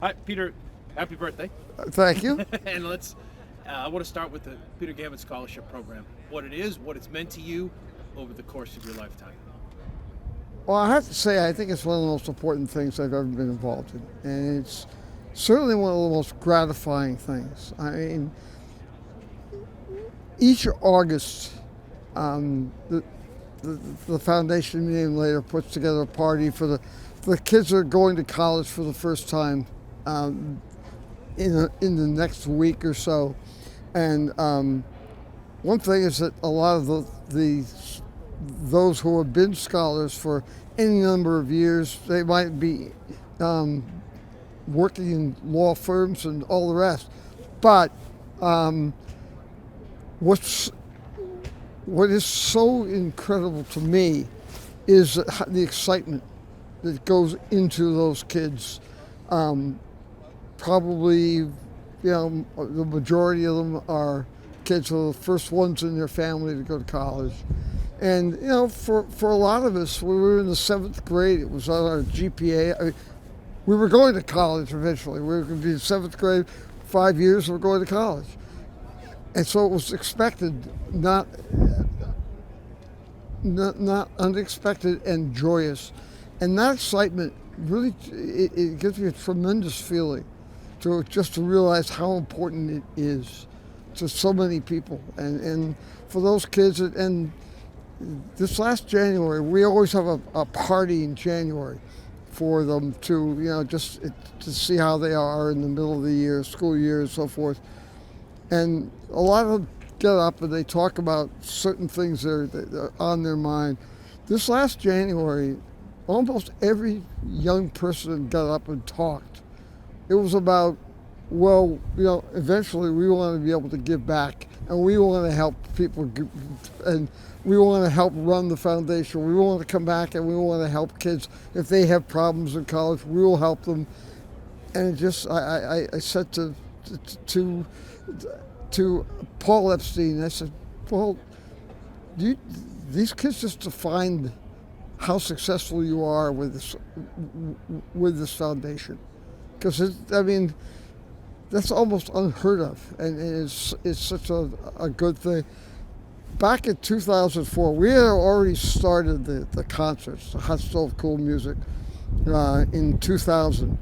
Hi, Peter. Happy birthday. Thank you. And I want to start with the Peter Gammons Scholarship Program. What it is, what it's meant to you over the course of your lifetime. Well, I have to say, I think it's one of the most important things I've ever been involved in. And it's certainly one of the most gratifying things. I mean, each August, the, the foundation meeting later puts together a party for the kids that are going to college for the first time in the next week or so. And one thing is that a lot of those who have been scholars for any number of years, they might be working in law firms and all the rest. But what is so incredible to me is the excitement that goes into those kids. Probably, the majority of them are kids who are the first ones in their family to go to college. And, for a lot of us, we were in the 7th grade. It was on our GPA. We were going to college eventually. We were going to be in 7th grade, 5 years, we're going to college. And so it was expected, not unexpected and joyous. And that excitement really, it gives me a tremendous feeling to realize how important it is to so many people. And for those kids, and this last January, we always have a party in January for them to, just to see how they are in the middle of the year, school year and so forth. And a lot of them get up and they talk about certain things that are on their mind. This last January, almost every young person got up and talked. It was about, eventually we want to be able to give back, and we want to help people, and we want to help run the foundation. We want to come back and we want to help kids. If they have problems in college, we will help them. And I said to Paul Epstein, I said, Paul, these kids just defined how successful you are with this foundation, because that's almost unheard of, and it's such a good thing. Back in 2004, we had already started the concerts, the Hot Stove Cool Music, in 2000.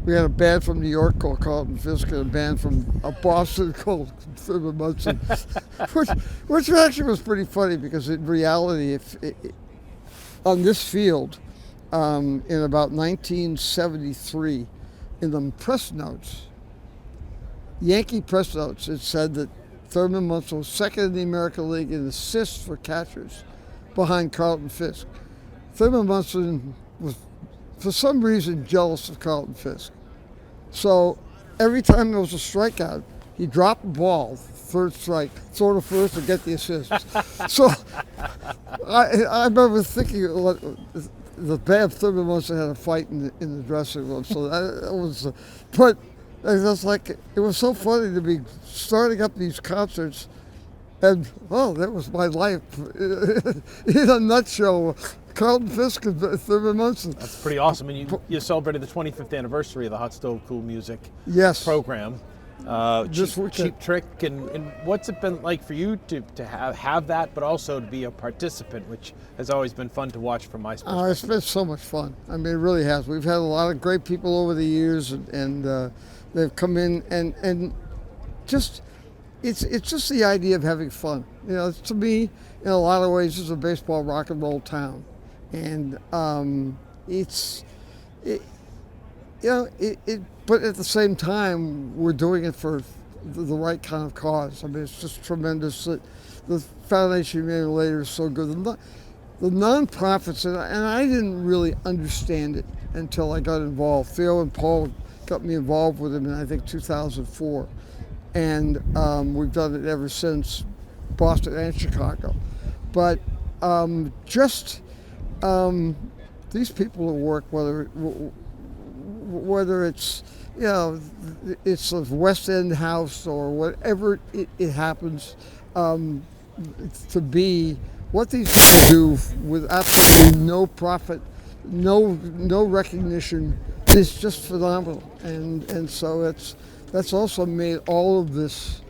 We had a band from New York called Carlton Fisk and a band from Boston called Thurman Munson, which actually was pretty funny, because in reality, on this field, in about 1973, in the press notes, Yankee press notes, it said that Thurman Munson was second in the American League in assists for catchers, behind Carlton Fisk. Thurman Munson was, for some reason, jealous of Carlton Fisk. So every time there was a strikeout, he dropped the ball, third strike, throw to first and get the assist. So I remember thinking the band Thurman Munson had a fight in the dressing room. So that was, but it was like, it was so funny to be starting up these concerts, and that was my life in a nutshell. Carlton Fisk and Thurman Munson. That's pretty awesome. And you celebrated the 25th anniversary of the Hot Stove Cool Music program. Cheap Trick. And what's it been like for you to have that, but also to be a participant, which has always been fun to watch from my perspective? It's been so much fun. It really has. We've had a lot of great people over the years, and they've come in and just, it's just the idea of having fun. To me, in a lot of ways, it's a baseball rock and roll town. And but at the same time, we're doing it for the right kind of cause. It's just tremendous that the foundation meeting later is so good. The nonprofits, and I didn't really understand it until I got involved. Theo and Paul got me involved with them in, I think, 2004. And we've done it ever since, Boston and Chicago. But these people who work, whether it's it's a West End house or whatever it happens to be, what these people do with absolutely no profit no recognition is just phenomenal, and so that's also made all of this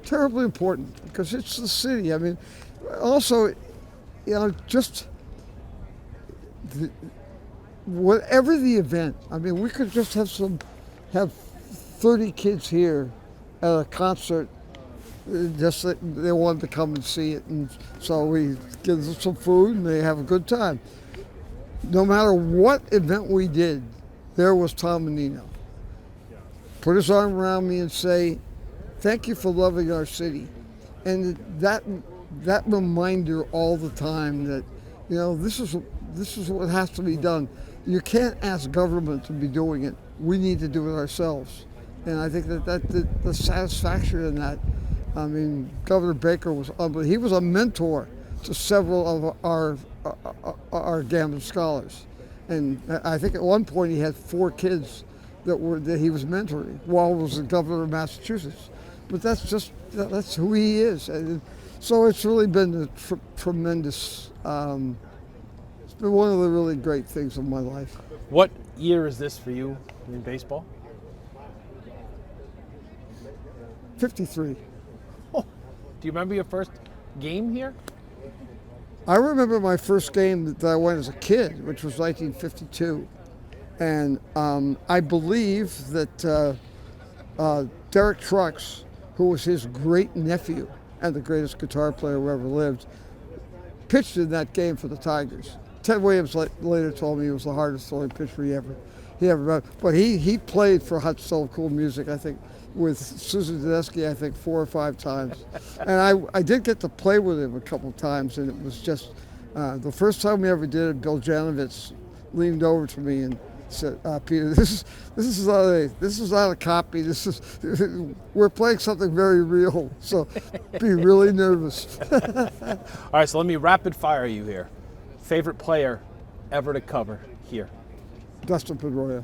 terribly important because it's the city. I mean, also, just whatever the event. I mean, we could just have 30 kids here at a concert. Just that they wanted to come and see it, and so we give them some food and they have a good time. No matter what event we did, there was Tom Menino. Put his arm around me and say, "Thank you for loving our city," and that reminder all the time that this is what has to be done. You can't ask government to be doing it. We need to do it ourselves, and I think that the satisfaction in that. I mean, Governor Baker was unbelievable. He was a mentor to several of our Gammons scholars, and I think at one point he had 4 kids that he was mentoring while he was the governor of Massachusetts. But that's who he is, and so it's really been a tremendous. It's been one of the really great things of my life. What year is this for you in baseball? 53. Do you remember your first game here? I remember my first game that I went as a kid, which was 1952. And I believe that Derek Trucks, who was his great nephew and the greatest guitar player who ever lived, pitched in that game for the Tigers. Ted Williams later told me he was the hardest throwing pitcher he ever met. But he played for Hot Stove Cool Music, I think, with Susan Tedeschi, I think 4 or 5 times. And I did get to play with him a couple times, and it was just, the first time we ever did it, Bill Janovitz leaned over to me and said, "Peter, this is not a copy. We're playing something very real, so be really nervous." All right, so let me rapid fire you here. Favorite player ever to cover here? Dustin Pedroia.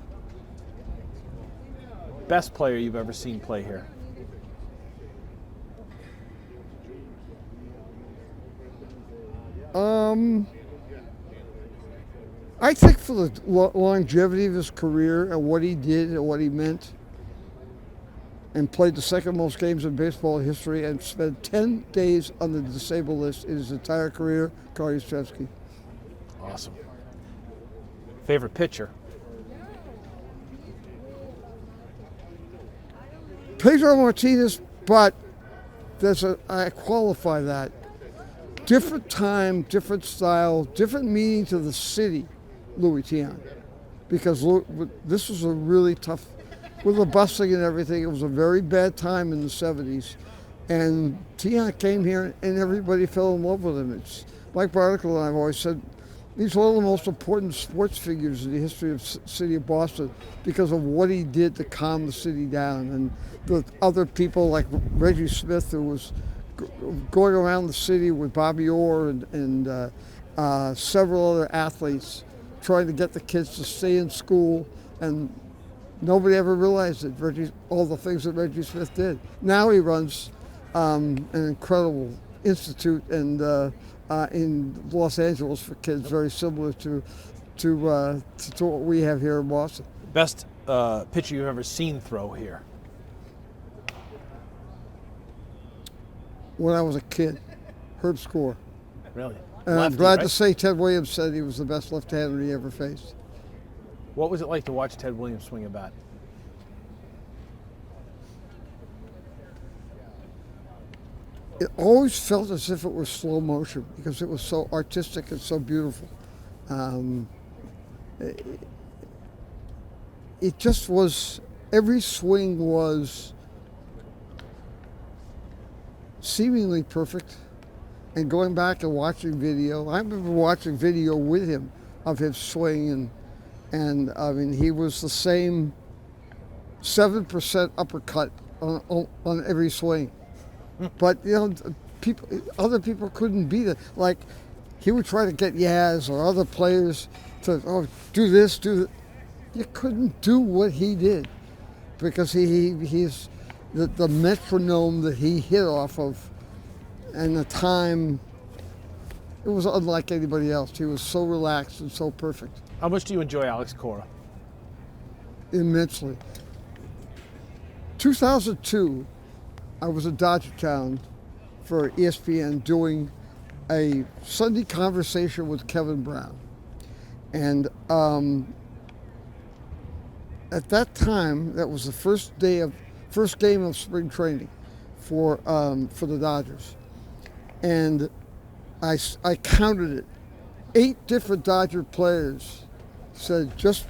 Best player you've ever seen play here? I think for the longevity of his career and what he did and what he meant, and played the second most games in baseball history and spent 10 days on the disabled list in his entire career, Carl Yastrzemski. Awesome. Favorite pitcher? Pedro Martinez, but I qualify that. Different time, different style, different meaning to the city, Louis Tiant. Because this was a really tough, with the busing and everything, it was a very bad time in the 70s. And Tiant came here and everybody fell in love with him. Mike Barnacle and I have always said, he's one of the most important sports figures in the history of the city of Boston because of what he did to calm the city down. And the other people like Reggie Smith, who was going around the city with Bobby Orr and several other athletes trying to get the kids to stay in school, and nobody ever realized it, all the things that Reggie Smith did. Now he runs an incredible institute and in Los Angeles for kids, very similar to what we have here in Boston. Best pitcher you've ever seen throw here? When I was a kid, Herb Score. Really? And I'm glad to say Ted Williams said he was the best left-hander he ever faced. What was it like to watch Ted Williams swing a bat? It always felt as if it was slow motion because it was so artistic and so beautiful. It just was, every swing was seemingly perfect. And going back and watching video, I remember watching video with him of his swing, and I mean, he was the same 7% uppercut on every swing. But other people couldn't beat it. Like, he would try to get Yaz or other players to do this, do that. You couldn't do what he did because he's the metronome that he hit off of, and the time. It was unlike anybody else. He was so relaxed and so perfect. How much do you enjoy Alex Cora? Immensely. 2002, I was in Dodgertown for ESPN doing a Sunday conversation with Kevin Brown. And at that time, that was the first game of spring training for the Dodgers. And I counted it. 8 different Dodger players said, just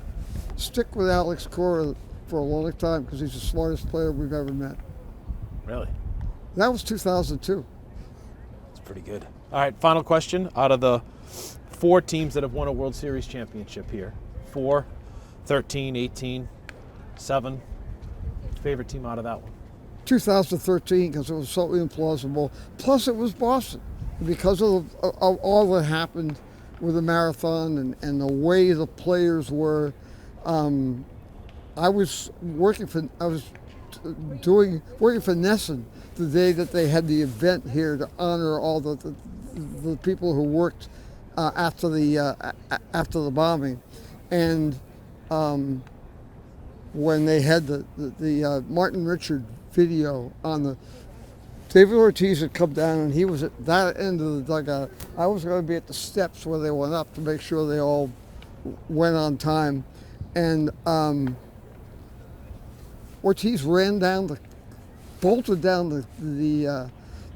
stick with Alex Cora for a long time because he's the smartest player we've ever met. Really? That was 2002. That's pretty good. All right, final question. Out of the 4 teams that have won a World Series championship here, 4, 13, 18, 7, favorite team out of that one? 2013, because it was so implausible. Plus, it was Boston. Because of all that happened with the marathon and the way the players were, I was working for Nesson the day that they had the event here to honor all the people who worked after the bombing, and when they had the Martin Richard video on the. David Ortiz had come down and he was at that end of the dugout. I was going to be at the steps where they went up to make sure they all went on time. And Ortiz bolted down the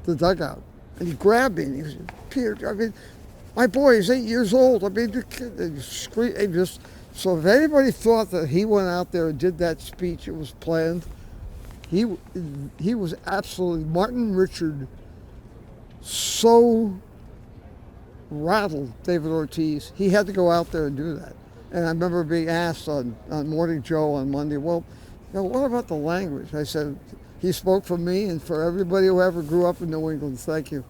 dugout. And he grabbed me and he said, Peter, I mean, my boy is 8 years old. I mean, so if anybody thought that he went out there and did that speech, it was planned. He was absolutely, Martin Richard so rattled David Ortiz, he had to go out there and do that. And I remember being asked on Morning Joe on Monday, well, what about the language? I said, he spoke for me and for everybody who ever grew up in New England. Thank you.